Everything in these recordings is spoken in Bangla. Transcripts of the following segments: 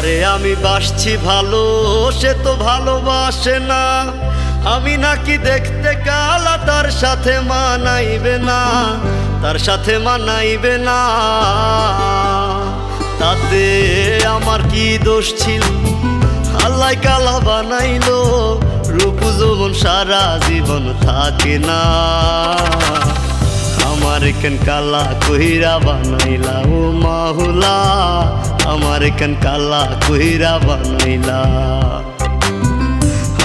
যারে আমি বাসছি ভালো সে তো ভালোবাসে না। আমি নাকি দেখতে কালা, তার সাথে মানাইবে না, তার সাথে মানাইবে না। তাতে আমার কি দোষ ছিল? আল্লাহ কালা বানাইলো, রূপ যৌবন সারা জীবন থাকে না। আমার কেন কালা কইরা বানাইলা ও মাহুলা, আমার কেন কালা কইরা বানাইলা,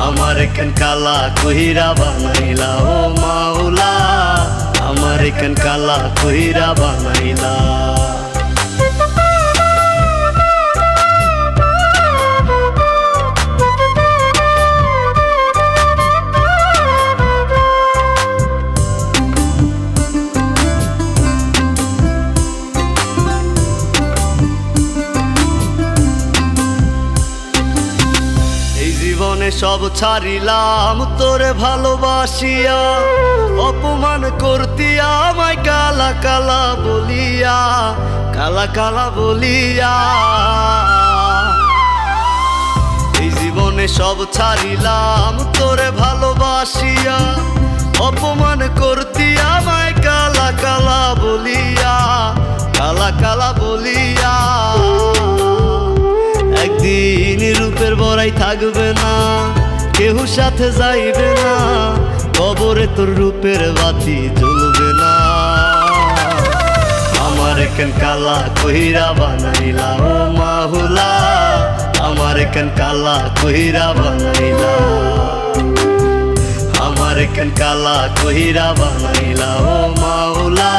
আমার কেন কালা কইরা বানাইলা ও মাওলা, আমার কেন কালা কইরা বানাইলা। জীবনে সব ছাড়িলাম তোরে ভালোবাসিয়া, অপমান করতি আমায় কালা কালা বলিয়া, কালা কালা বলিয়া। এই জীবনে সব ছাড়িলাম তোরে ভালোবাসিয়া, অপমান করতি আমায় কালা কালা বলিয়া, কালা কালা বলিয়া। একদিন রূপের বড়াই থাকবে না, কেউ সাথে যাইবে না, কবরে তোর রূপের বাতি জ্বলবে না। আমার কেন কালা কইরা বানাইলা ও মাহুলা, আমার কেন কালা কইরা বানাইলা, আমার কেন কালা কইরা বানাইলা ও মাওলা,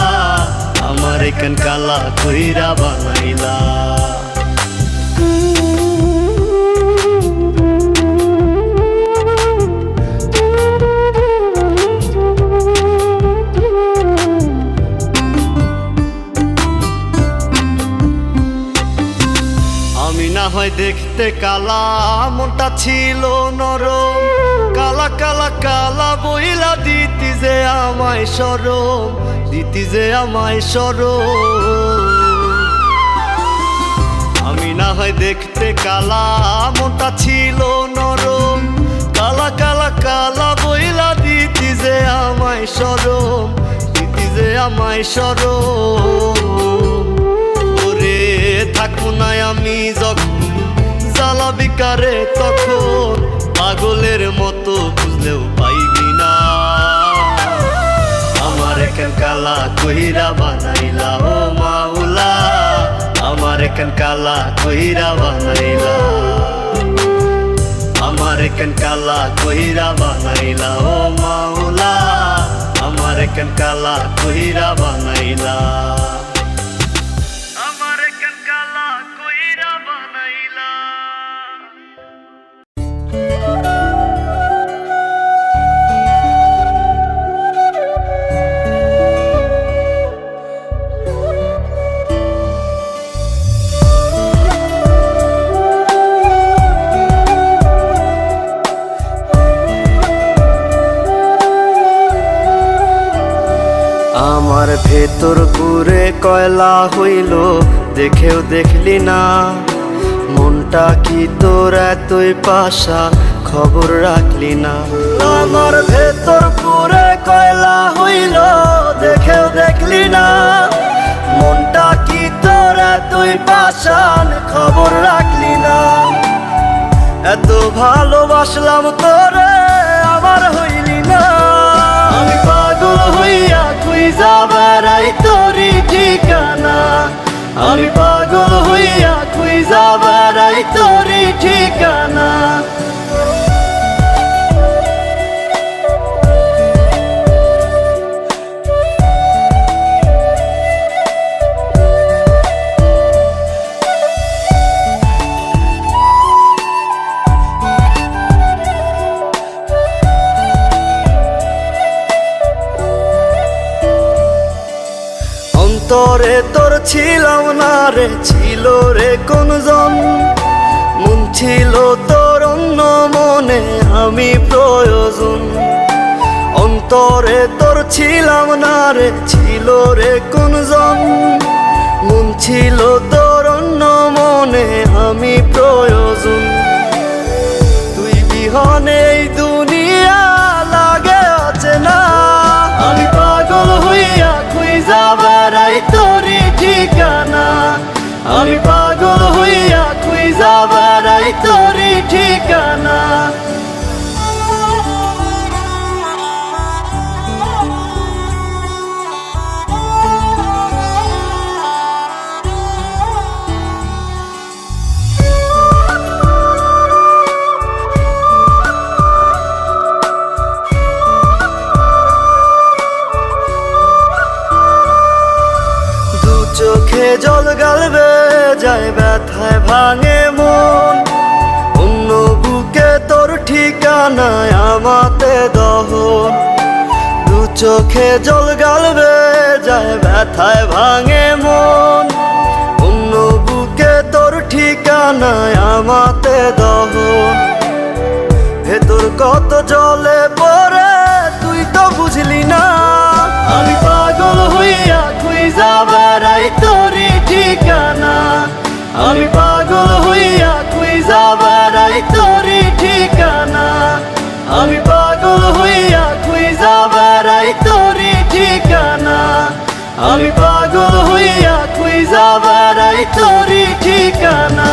আমার কেন কালা কইরা বানাইলা। আমি না হয় দেখতে কালা, মনটা ছিল নরম, কালা কালা কালা বইলা দিতি যে আমায় শরম, দিতি যে আমায় শরম। আমি না হয় দেখতে কালা, মনটা ছিল নরম, কালা কালা কালা বইলা দিতি যে আমায় শরম, দিতি যে আমায় শরম। ওরে থাকবো না আমি যখন জ্বালাবি কারে তখন, পাগলের মতো বুঝলেও পাইবি না। আমার কেন কালা কইরা বানাইলা ও মাওলা, আমার কেন কালা কইরা বানাইলা, আমার কেন কালা কইরা বানাইলা ও মাওলা, আমার কেন কালা কইরা বানাইলা। আমার ভেতর পুরে কয়লা হইল, দেখেও দেখলি না, মনটা কি তোর এতই পাশা, খবর রাখলি না। আমার ভেতর পুরে কয়লা হইল, দেখেও দেখলি না, মনটা কি তোর এতই পাশান, খবর রাখলি না। এত ভালোবাসলাম তোরে, আমার হইলি না। আমি পাগল হইয়া খুঁজা বেড়াই তোরি ঠিকানা, আমি পাগল হইয়া খুঁজা বেড়াই তোরি ঠিকানা। অন্তরে তোর ছিলাম না রে, ছিল রে কোনজন, মন ছিল তোর অন্য মনে আমি প্রয়োজন। অন্তরে তোর ছিলাম না রে, ছিল রে কোনজন, মন ছিল তোর অন্য মনে আমি প্রয়োজন। আমি পাগল হইয়া খুঁজা বেড়াই তোরই ঠিকানা। চোখে জল গালবে যায় ব্যথায় ভাঙে মন, অন্য বুকে তোর ঠিকানায় আমাতে দহন। দু চোখে জল গালবে যায় ব্যথায় ভাঙে মন, অন্য বুকে তোর ঠিকানায় আমাতে দহন। ভেতর কত জলে পড়ে তুই তো বুঝলি না, আমি পাগল হইয়া খুঁজা বেড়াই তোরই ঠিকানা। আমি পাগল হইয়া খুঁজা বেড়াই তোরই ঠিকানা। আমি পাগল হইয়া খুঁজা বেড়াই তোরই ঠিকানা। আমি পাগল হইয়া খুঁজা বেড়াই তোরই ঠিকানা।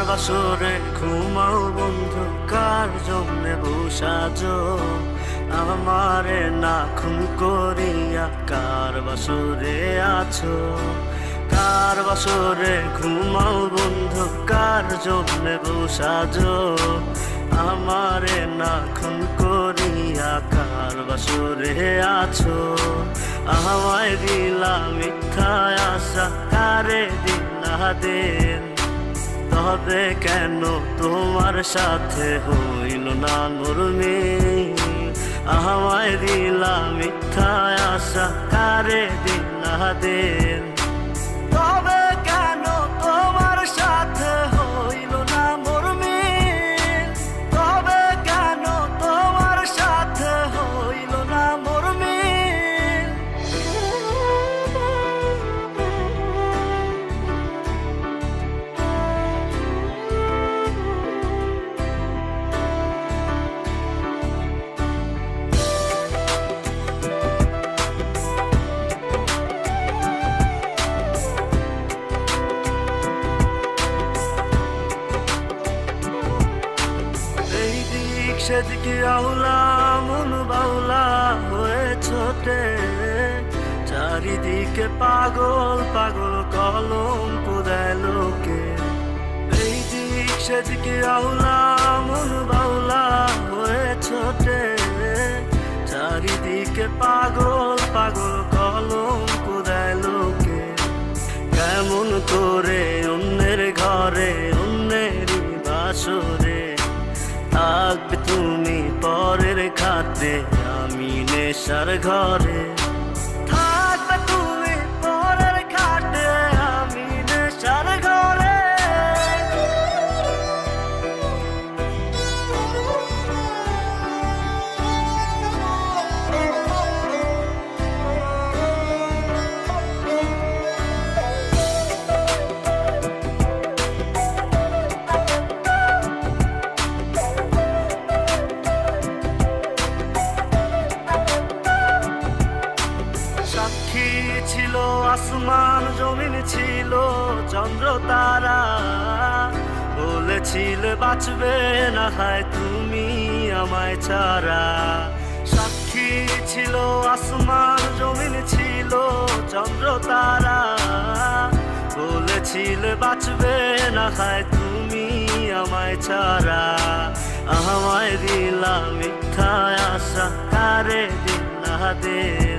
বাসরে ঘুমাও বন্ধু, কার জন্যে বসাজো আমারে না খুন করিয়া, কার বাসরে আছো? কার বাসরে ঘুমাও বন্ধু, কার জন্যে বসাজো আমারে না খুন করিয়া, কার বাসরে আছো? আমায় দিলা মিথ্যা আশা, কারে দিলা দিন, তবে কেন তোমার সাথে হইল না নরমিল? আমায় দিলা মিথ্যা আশা, কারে দিলা দিন, তবে কেন তোমার সাথে হইল না নরমিল? তবে কেন তোমার সাথে হইল না নরমিল? সেদিকে আউলা মন বাউলা হয়ে ছোটে, চারিদিকে পাগল পাগল কলঙ্ক দেয় লোকে। এই দিক সেদিকে আউলা মন বাউলা হয়ে ছোটে, চারিদিকে পাগল পাগল কলঙ্ক দেয় লোকে। কেমন করে অন্যের ঘরে অন্যেরই বাসরে থাকবে তুমি পরের খাতে, আমি নেশার ঘরে থাকবে তুমি পরের খাতে, আমি নেশার ঘরে। ছিল আসমান জমিন ছিল চন্দ্র তারা, বলেছিলে বাঁচবে না হয় তুমি আমায় ছাড়া। সাক্ষী ছিল আসমান জমিন ছিল চন্দ্র তারা, বলেছিলে বাঁচবে না হয় তুমি আমায় ছাড়া। আমায় দিলা মিথ্যা আশা, কারে দিলা দিন,